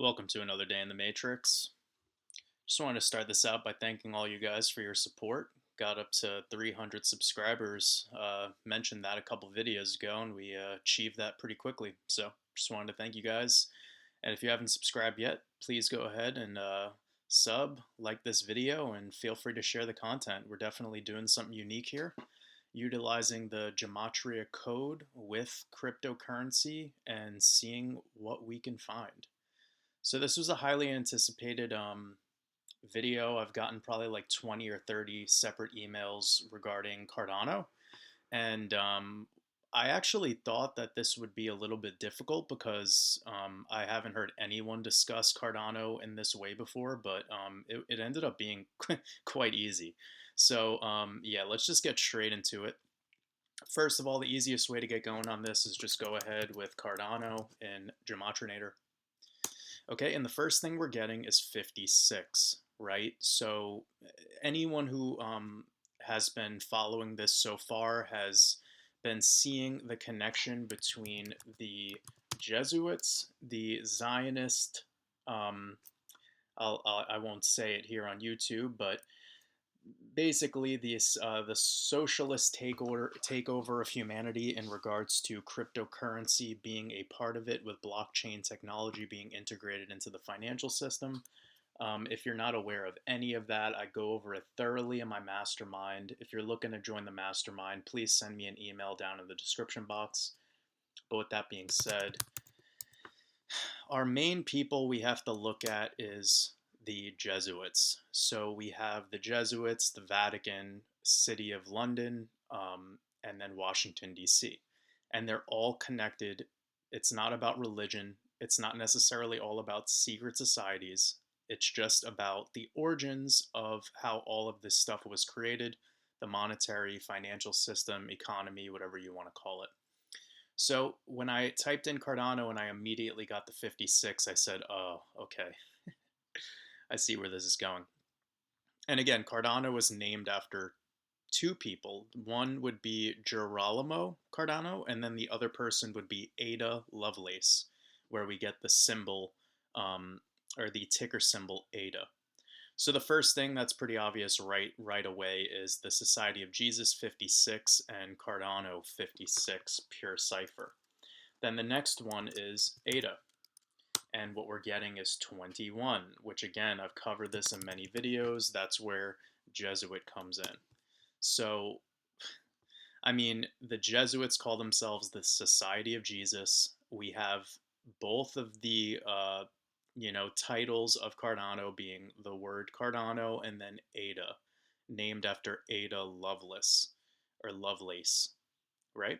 Welcome to another day in the Matrix. Just wanted to start this out by thanking all you guys for your support. Got up to 300 subscribers. Mentioned that a couple videos ago, and we achieved that pretty quickly. So just wanted to thank you guys. And if you haven't subscribed yet, please go ahead and like this video, and feel free to share the content. We're definitely doing something unique here, utilizing the Gematria code with cryptocurrency and seeing what we can find. So this was a highly anticipated video. I've gotten probably like 20 or 30 separate emails regarding Cardano. And I actually thought that this would be a little bit difficult because I haven't heard anyone discuss Cardano in this way before, but it ended up being quite easy. So yeah, let's just get straight into it. First of all, the easiest way to get going on this is just go ahead with Cardano in Gematrinator. Okay, and the first thing we're getting is 56, right? So anyone who has been following this so far has been seeing the connection between the Jesuits, the Zionist, I won't say it here on YouTube, but basically the socialist takeover of humanity in regards to cryptocurrency being a part of it, with blockchain technology being integrated into the financial system. If you're not aware of any of that, I go over it thoroughly in my mastermind. If you're looking to join the mastermind, please send me an email down in the description box. But with that being said, our main people we have to look at is the Jesuits. So we have the Jesuits, the Vatican, City of London, and then Washington, D.C. And they're all connected. It's not about religion. It's not necessarily all about secret societies. It's just about the origins of how all of this stuff was created, the monetary, financial system, economy, whatever you want to call it. So when I typed in Cardano and I immediately got the 56, I said, oh, okay, I see where this is going. And again, Cardano was named after two people. One would be Girolamo Cardano, and then the other person would be Ada Lovelace, where we get the symbol, or the ticker symbol ADA. So the first thing that's pretty obvious right away is the Society of Jesus 56 and Cardano 56 pure cipher. Then the next one is ADA. And what we're getting is 21, which again, I've covered this in many videos. That's where Jesuit comes in. So, I mean, the Jesuits call themselves the Society of Jesus. We have both of the titles of Cardano being the word Cardano and then Ada, named after Ada Lovelace or Lovelace, right?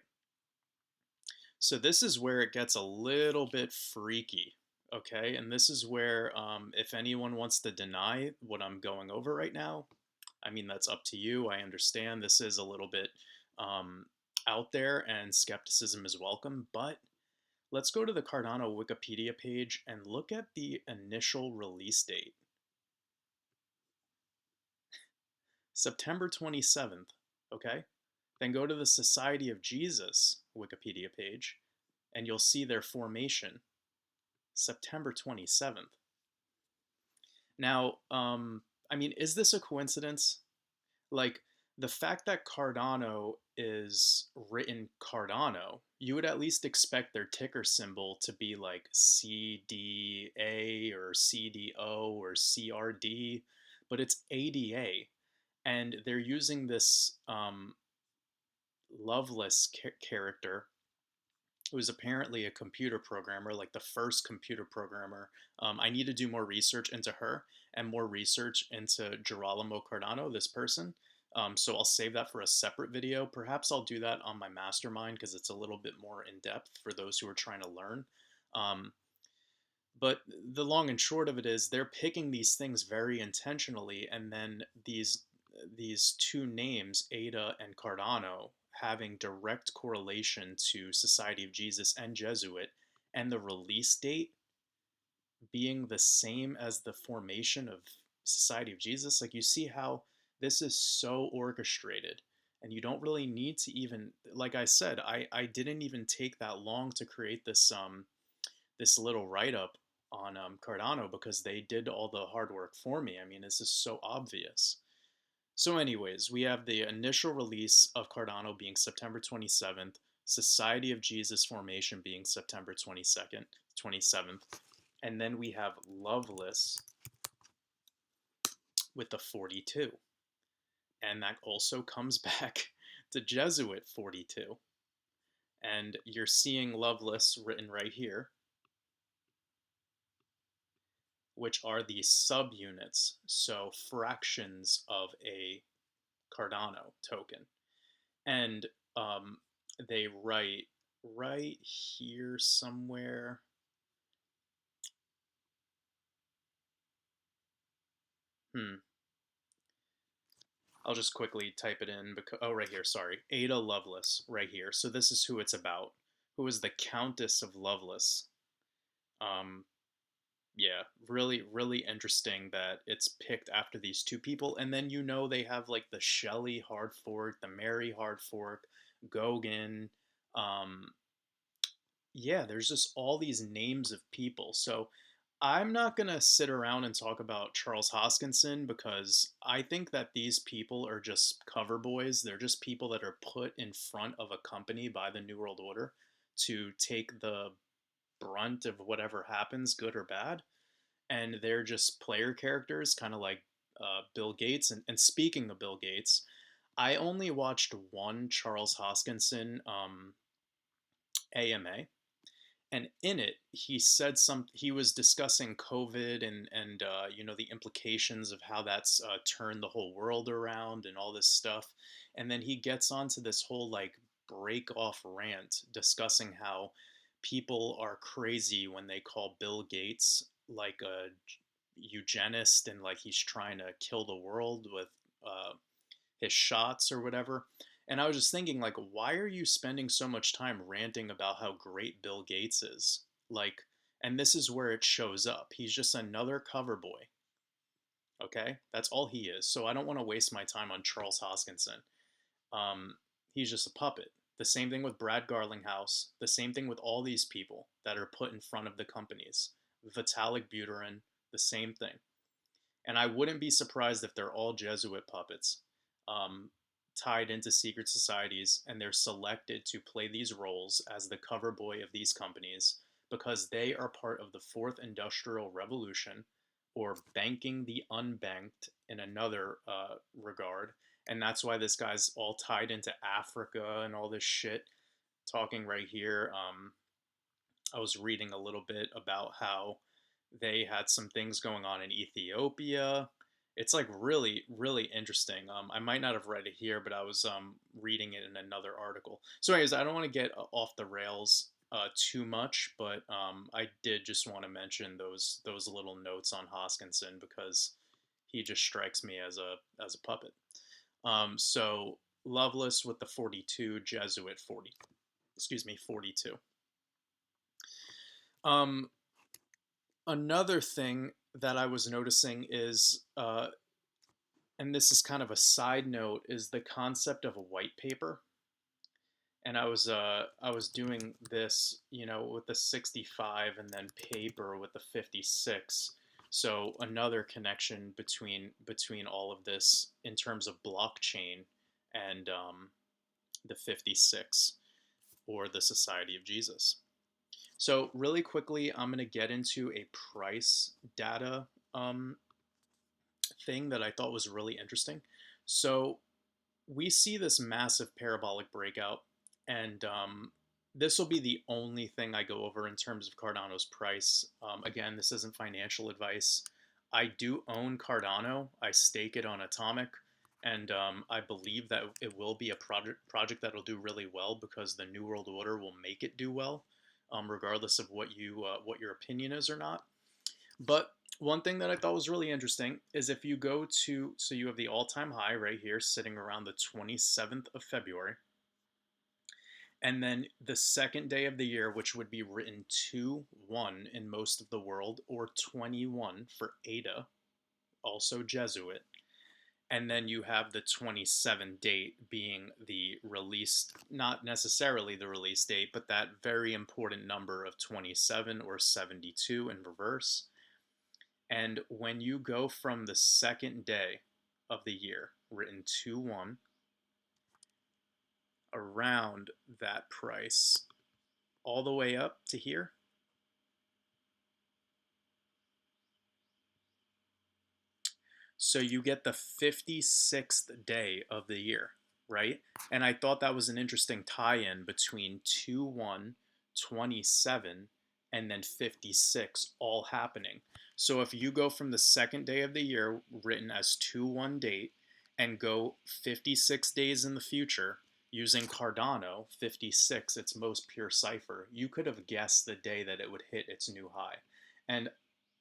So this is where it gets a little bit freaky, okay? And this is where, if anyone wants to deny what I'm going over right now, I mean, that's up to you. I understand this is a little bit out there and skepticism is welcome, but let's go to the Cardano Wikipedia page and look at the initial release date. September 27th, okay? Then go to the Society of Jesus Wikipedia page and you'll see their formation, September 27th. Now, I mean, is this a coincidence? Like, the fact that Cardano is written Cardano, you would at least expect their ticker symbol to be like CDA or CDO or CRD, but it's ADA. And they're using this Loveless character, who is apparently a computer programmer, like the first computer programmer. I need to do more research into her and more research into Girolamo Cardano, this person. So I'll save that for a separate video. Perhaps I'll do that on my mastermind because it's a little bit more in depth for those who are trying to learn. But the long and short of it is they're picking these things very intentionally, and then these two names, Ada and Cardano, having direct correlation to Society of Jesus and Jesuit, and the release date being the same as the formation of Society of Jesus. Like, you see how this is so orchestrated, and you don't really need to even, like I said, I didn't even take that long to create this this little write-up Cardano because they did all the hard work for me. I mean, this is so obvious. So, anyways, we have the initial release of Cardano being September 27th, Society of Jesus formation being September 22nd, 27th, and then we have Loveless with the 42. And that also comes back to Jesuit 42. And you're seeing Loveless written right here, which are the subunits, so fractions of a Cardano token. And they write right here somewhere. I'll just quickly type it in because right here, sorry. Ada Lovelace right here. So this is who it's about. Who is the Countess of Lovelace? Um, yeah, really, really interesting that it's picked after these two people. And then they have like the Shelley hard fork, the Mary hard fork, Gauguin. Um, yeah, there's just all these names of people. So I'm not going to sit around and talk about Charles Hoskinson because I think that these people are just cover boys. They're just people that are put in front of a company by the New World Order to take the brunt of whatever happens, good or bad. And they're just player characters, kind of like Bill Gates. And speaking of Bill Gates, I only watched one Charles Hoskinson AMA, and in it he was discussing COVID and the implications of how that's turned the whole world around and all this stuff. And then he gets onto this whole like break off rant discussing how people are crazy when they call Bill Gates like a eugenist and like he's trying to kill the world with his shots or whatever. And I was just thinking, like, why are you spending so much time ranting about how great Bill Gates is? Like, and this is where it shows up. He's just another cover boy. Okay, that's all he is. So I don't want to waste my time on Charles Hoskinson. Um, he's just a puppet. The same thing with Brad Garlinghouse. The same thing with all these people that are put in front of the companies. Vitalik Buterin, the same thing. And I wouldn't be surprised if they're all Jesuit puppets um, tied into secret societies, and they're selected to play these roles as the cover boy of these companies because they are part of the fourth industrial revolution, or banking the unbanked in another regard. And that's why this guy's all tied into Africa and all this shit. Talking right here, I was reading a little bit about how they had some things going on in Ethiopia. It's like really, really interesting. I might not have read it here, but I was reading it in another article. So, anyways, I don't want to get off the rails too much, but I did just want to mention those little notes on Hoskinson because he just strikes me as a puppet. So Lovelace with the 42, Jesuit 40. Excuse me, 42. Um, Another thing that I was noticing is, and this is kind of a side note, is the concept of a white paper. And I was doing this, with the 65 and then paper with the 56. So another connection between all of this in terms of blockchain and the 56 or the Society of Jesus. So really quickly, I'm going to get into a price data um, thing that I thought was really interesting. So we see this massive parabolic breakout, and this will be the only thing I go over in terms of Cardano's price. Again, this isn't financial advice. I do own Cardano. I stake it on Atomic, and I believe that it will be a project that will do really well because the New World Order will make it do well, regardless of what your opinion is or not. But one thing that I thought was really interesting is if you go to, so you have the all-time high right here sitting around the 27th of February. And then the second day of the year, which would be written 2-1 in most of the world, or 21 for Ada, also Jesuit. And then you have the 27 date being the release, not necessarily the release date, but that very important number of 27 or 72 in reverse. And when you go from the second day of the year, written 2-1, around that price, all the way up to here, so you get the 56th day of the year, right? And I thought that was an interesting tie-in between 2-1, 27, and then 56 all happening. So if you go from the second day of the year, written as 2-1 date, and go 56 days in the future, using Cardano, 56, its most pure cipher, you could have guessed the day that it would hit its new high. And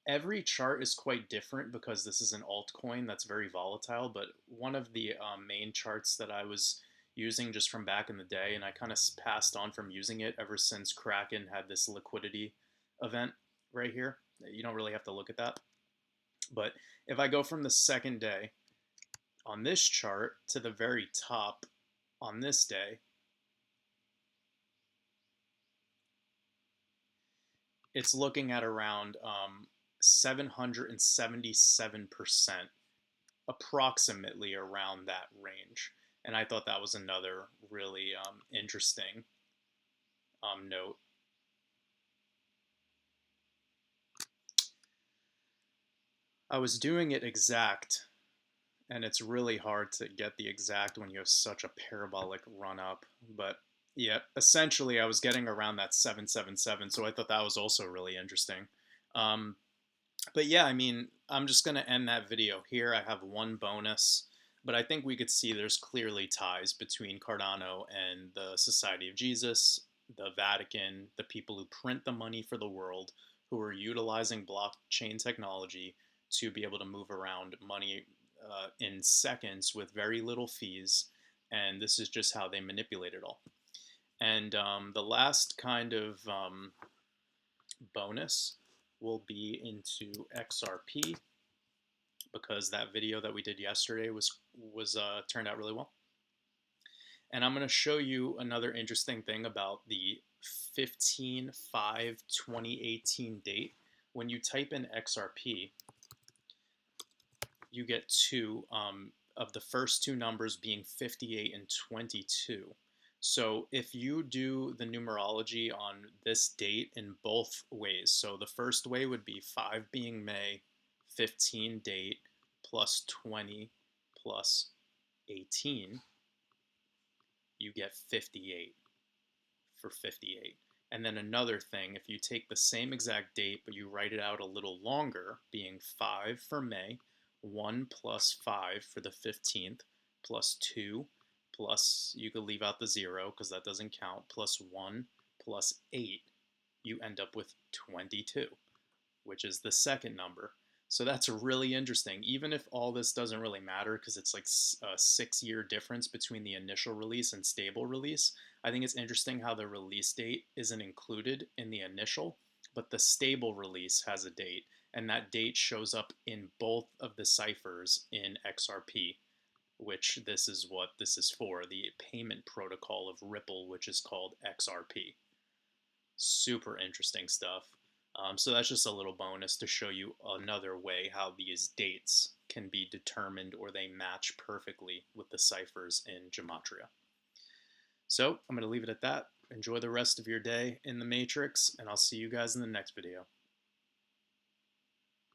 every chart is quite different because this is an altcoin that's very volatile, but one of the main charts that I was using just from back in the day, and I kind of passed on from using it ever since Kraken had this liquidity event right here. You don't really have to look at that. But if I go from the second day on this chart to the very top on this day, it's looking at around 777%, approximately around that range. And I thought that was another really interesting note. I was doing it exact, and it's really hard to get the exact when you have such a parabolic run up. But yeah, essentially, I was getting around that 777, so I thought that was also really interesting. Um, but yeah, I mean, I'm just going to end that video here. I have one bonus, but I think we could see there's clearly ties between Cardano and the Society of Jesus, the Vatican, the people who print the money for the world, who are utilizing blockchain technology to be able to move around money in seconds with very little fees. And this is just how they manipulate it all. And the last kind of bonus will be into XRP, because that video that we did yesterday was turned out really well. And I'm going to show you another interesting thing about the 15/5/2018 date. When you type in XRP, you get two of the first two numbers being 58 and 22. So if you do the numerology on this date in both ways, so the first way would be 5 being May, 15 date, plus 20 plus 18, you get 58 for 58. And then another thing, if you take the same exact date, but you write it out a little longer, being 5 for May, 1 plus 5 for the 15th, plus 2, plus, you could leave out the 0 because that doesn't count, plus 1, plus 8, you end up with 22, which is the second number. So that's really interesting. Even if all this doesn't really matter because it's like a 6-year difference between the initial release and stable release, I think it's interesting how the release date isn't included in the initial, but the stable release has a date, and that date shows up in both of the ciphers in XRP, which this is what this is for, the payment protocol of Ripple, which is called XRP. Super interesting stuff. So that's just a little bonus to show you another way how these dates can be determined, or they match perfectly with the ciphers in Gematria. So I'm going to leave it at that. Enjoy the rest of your day in the Matrix, and I'll see you guys in the next video.